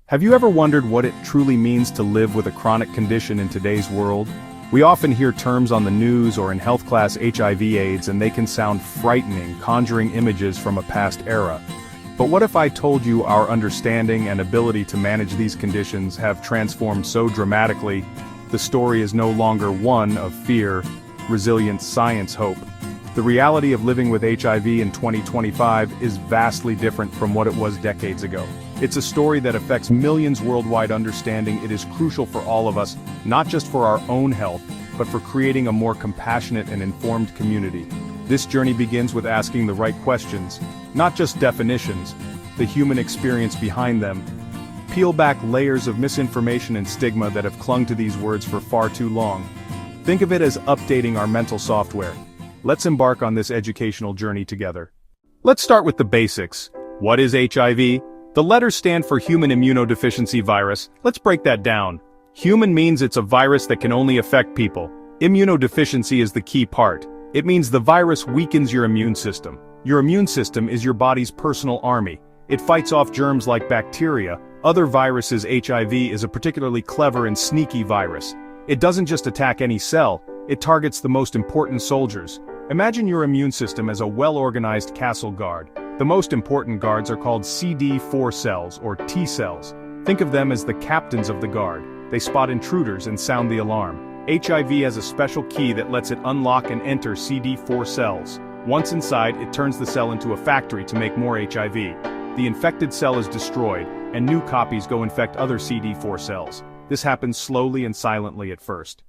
Have you ever wondered what it truly means to live with a chronic condition in today's world? We often hear terms on the news or in health class HIV/AIDS and they can sound frightening, conjuring images from a past era. But what if I told you our understanding and ability to manage these conditions have transformed so dramatically? The story is no longer one of fear, resilience, science, hope. The reality of living with HIV in 2025 is vastly different from what it was decades ago. It's a story that affects millions worldwide. Understanding it is crucial for all of us, not just for our own health, but for creating a more compassionate and informed community. This journey begins with asking the right questions, not just definitions, the human experience behind them. Peel back layers of misinformation and stigma that have clung to these words for far too long. Think of it as updating our mental software. Let's embark on this educational journey together. Let's start with the basics. What is HIV? The letters stand for human immunodeficiency virus. Let's break that down. Human means it's a virus that can only affect people. Immunodeficiency is the key part. It means the virus weakens your immune system. Your immune system is your body's personal army. It fights off germs like bacteria, other viruses. HIV is a particularly clever and sneaky virus. It doesn't just attack any cell, it targets the most important soldiers. Imagine your immune system as a well-organized castle guard. The most important guards are called CD4 cells, or T cells. Think of them as the captains of the guard. They spot intruders and sound the alarm. HIV has a special key that lets it unlock and enter CD4 cells. Once inside, it turns the cell into a factory to make more HIV. The infected cell is destroyed, and new copies go infect other CD4 cells. This happens slowly and silently at first.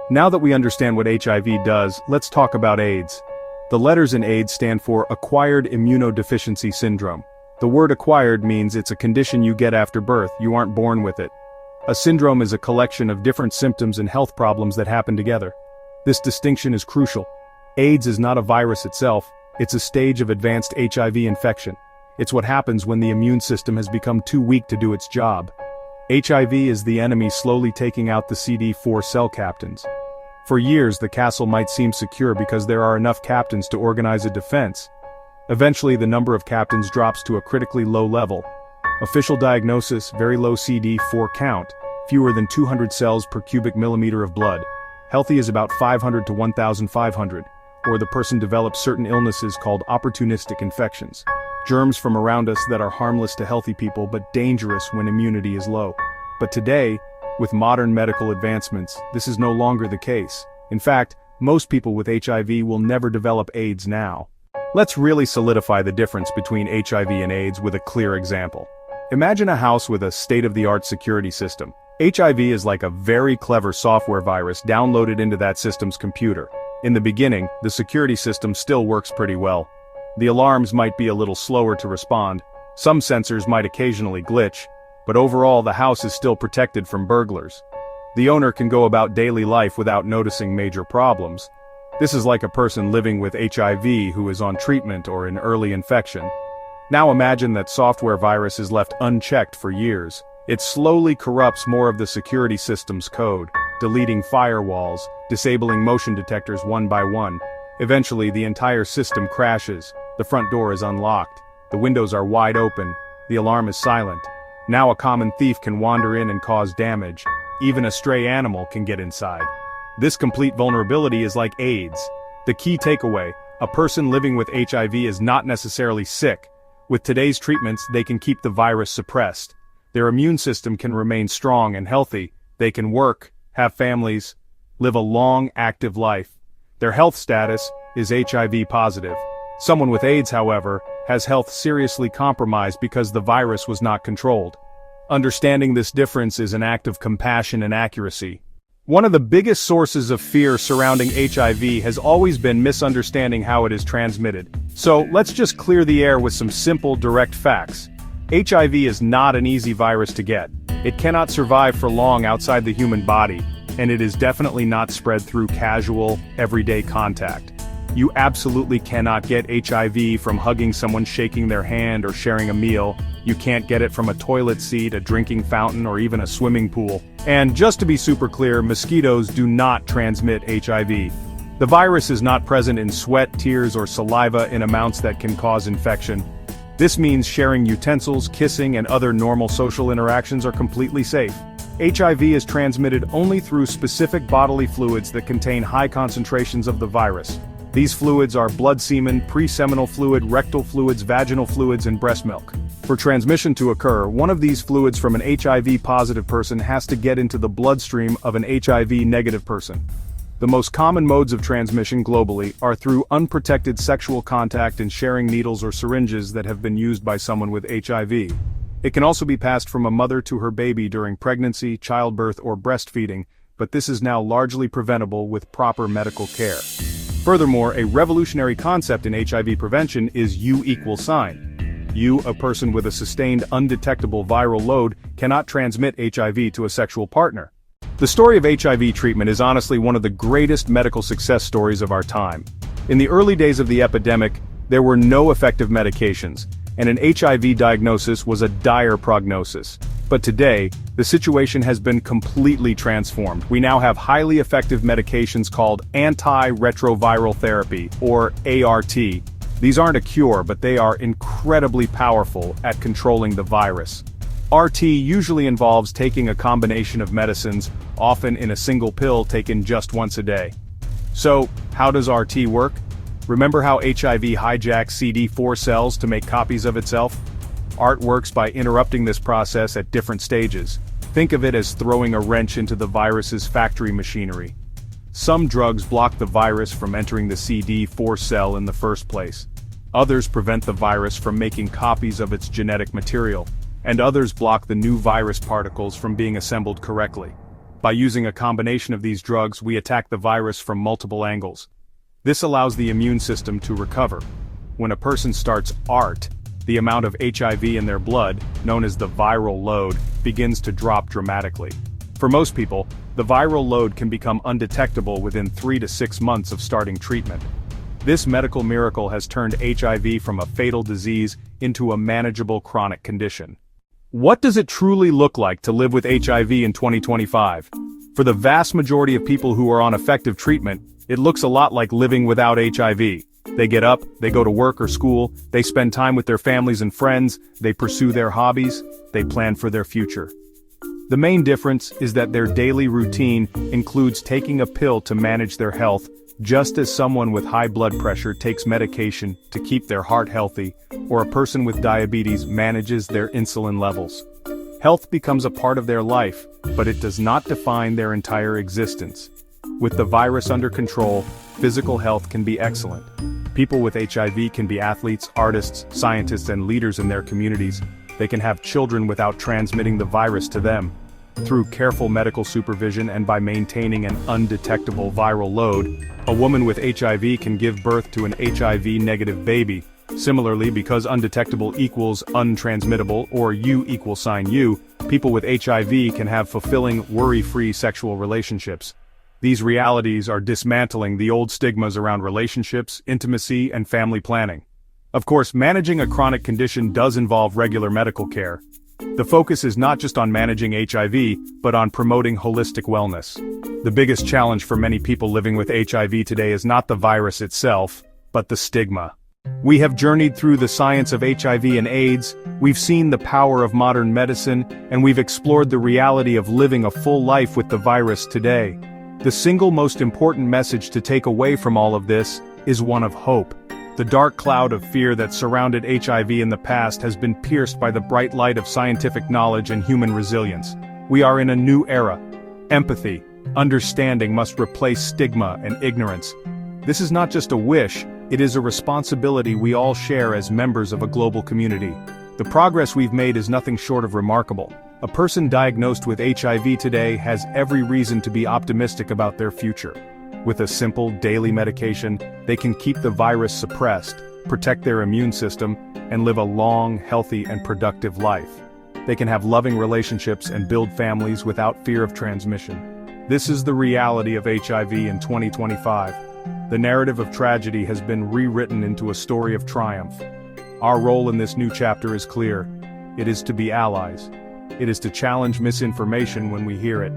Now that we understand what HIV does, let's talk about AIDS. The letters in AIDS stand for Acquired Immunodeficiency Syndrome. The word acquired means it's a condition you get after birth, you aren't born with it. A syndrome is a collection of different symptoms and health problems that happen together. This distinction is crucial. AIDS is not a virus itself, it's a stage of advanced HIV infection. It's what happens when the immune system has become too weak to do its job. HIV is the enemy slowly taking out the CD4 cell captains. For years, the castle might seem secure because there are enough captains to organize a defense. Eventually, the number of captains drops to a critically low level. Official diagnosis: very low CD4 count, fewer than 200 cells per cubic millimeter of blood. Healthy is about 500 to 1,500, or the person develops certain illnesses called opportunistic infections. Germs from around us that are harmless to healthy people but dangerous when immunity is low. But today, with modern medical advancements, this is no longer the case. In fact, most people with HIV will never develop AIDS now. Let's really solidify the difference between HIV and AIDS with a clear example. Imagine a house with a state-of-the-art security system. HIV is like a very clever software virus downloaded into that system's computer. In the beginning, the security system still works pretty well. The alarms might be a little slower to respond, some sensors might occasionally glitch, but overall the house is still protected from burglars. The owner can go about daily life without noticing major problems. This is like a person living with HIV who is on treatment or in early infection. Now imagine that software virus is left unchecked for years. It slowly corrupts more of the security system's code, deleting firewalls, disabling motion detectors one by one. Eventually, the entire system crashes. The front door is unlocked. The windows are wide open. The alarm is silent. Now a common thief can wander in and cause damage. Even a stray animal can get inside. This complete vulnerability is like AIDS. The key takeaway: a person living with HIV is not necessarily sick. With today's treatments, they can keep the virus suppressed. Their immune system can remain strong and healthy. They can work, have families, live a long, active life. Their health status is HIV positive. Someone with AIDS, however, has health seriously compromised because the virus was not controlled. Understanding this difference is an act of compassion and accuracy. One of the biggest sources of fear surrounding HIV has always been misunderstanding how it is transmitted. So, let's just clear the air with some simple, direct facts. HIV is not an easy virus to get. It cannot survive for long outside the human body, and it is definitely not spread through casual, everyday contact. You absolutely cannot get HIV from hugging someone, shaking their hand, or sharing a meal. You can't get it from a toilet seat, a drinking fountain, or even a swimming pool. And just to be super clear, mosquitoes do not transmit HIV. The virus is not present in sweat, tears, or saliva in amounts that can cause infection. This means sharing utensils, kissing, and other normal social interactions are completely safe. HIV is transmitted only through specific bodily fluids that contain high concentrations of the virus. These fluids are blood semen, pre-seminal fluid, rectal fluids, vaginal fluids, and breast milk. For transmission to occur, one of these fluids from an HIV-positive person has to get into the bloodstream of an HIV-negative person. The most common modes of transmission globally are through unprotected sexual contact and sharing needles or syringes that have been used by someone with HIV. It can also be passed from a mother to her baby during pregnancy, childbirth, or breastfeeding, but this is now largely preventable with proper medical care. Furthermore, a revolutionary concept in HIV prevention is U=sign. You, a person with a sustained undetectable viral load, cannot transmit HIV to a sexual partner. The story of HIV treatment is honestly one of the greatest medical success stories of our time. In the early days of the epidemic, there were no effective medications, and an HIV diagnosis was a dire prognosis. But today, the situation has been completely transformed. We now have highly effective medications called antiretroviral therapy, or ART. These aren't a cure, but they are incredibly powerful at controlling the virus. RT usually involves taking a combination of medicines, often in a single pill taken just once a day. So, how does RT work? Remember how HIV hijacks CD4 cells to make copies of itself? ART works by interrupting this process at different stages. Think of it as throwing a wrench into the virus's factory machinery. Some drugs block the virus from entering the CD4 cell in the first place. Others prevent the virus from making copies of its genetic material. And others block the new virus particles from being assembled correctly. By using a combination of these drugs, we attack the virus from multiple angles. This allows the immune system to recover. When a person starts ART, the amount of HIV in their blood, known as the viral load, begins to drop dramatically. For most people, the viral load can become undetectable within 3 to 6 months of starting treatment. This medical miracle has turned HIV from a fatal disease into a manageable chronic condition. What does it truly look like to live with HIV in 2025? For the vast majority of people who are on effective treatment, it looks a lot like living without HIV. They get up, they go to work or school, they spend time with their families and friends, they pursue their hobbies, they plan for their future. The main difference is that their daily routine includes taking a pill to manage their health, just as someone with high blood pressure takes medication to keep their heart healthy, or a person with diabetes manages their insulin levels. Health becomes a part of their life, but it does not define their entire existence. With the virus under control, physical health can be excellent. People with HIV can be athletes, artists, scientists, and leaders in their communities. They can have children without transmitting the virus to them. Through careful medical supervision and by maintaining an undetectable viral load, a woman with HIV can give birth to an HIV-negative baby. Similarly, because undetectable equals untransmittable, or U=U, people with HIV can have fulfilling, worry-free sexual relationships. These realities are dismantling the old stigmas around relationships, intimacy, and family planning. Of course, managing a chronic condition does involve regular medical care. The focus is not just on managing HIV, but on promoting holistic wellness. The biggest challenge for many people living with HIV today is not the virus itself, but the stigma. We have journeyed through the science of HIV and AIDS, we've seen the power of modern medicine, and we've explored the reality of living a full life with the virus today. The single most important message to take away from all of this is one of hope. The dark cloud of fear that surrounded HIV in the past has been pierced by the bright light of scientific knowledge and human resilience. We are in a new era. Empathy, understanding must replace stigma and ignorance. This is not just a wish, it is a responsibility we all share as members of a global community. The progress we've made is nothing short of remarkable. A person diagnosed with HIV today has every reason to be optimistic about their future. With a simple, daily medication, they can keep the virus suppressed, protect their immune system, and live a long, healthy, and productive life. They can have loving relationships and build families without fear of transmission. This is the reality of HIV in 2025. The narrative of tragedy has been rewritten into a story of triumph. Our role in this new chapter is clear. It is to be allies. It is to challenge misinformation when we hear it.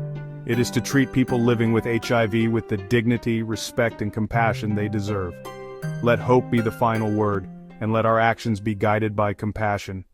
It is to treat people living with HIV with the dignity, respect, and compassion they deserve. Let hope be the final word, and let our actions be guided by compassion.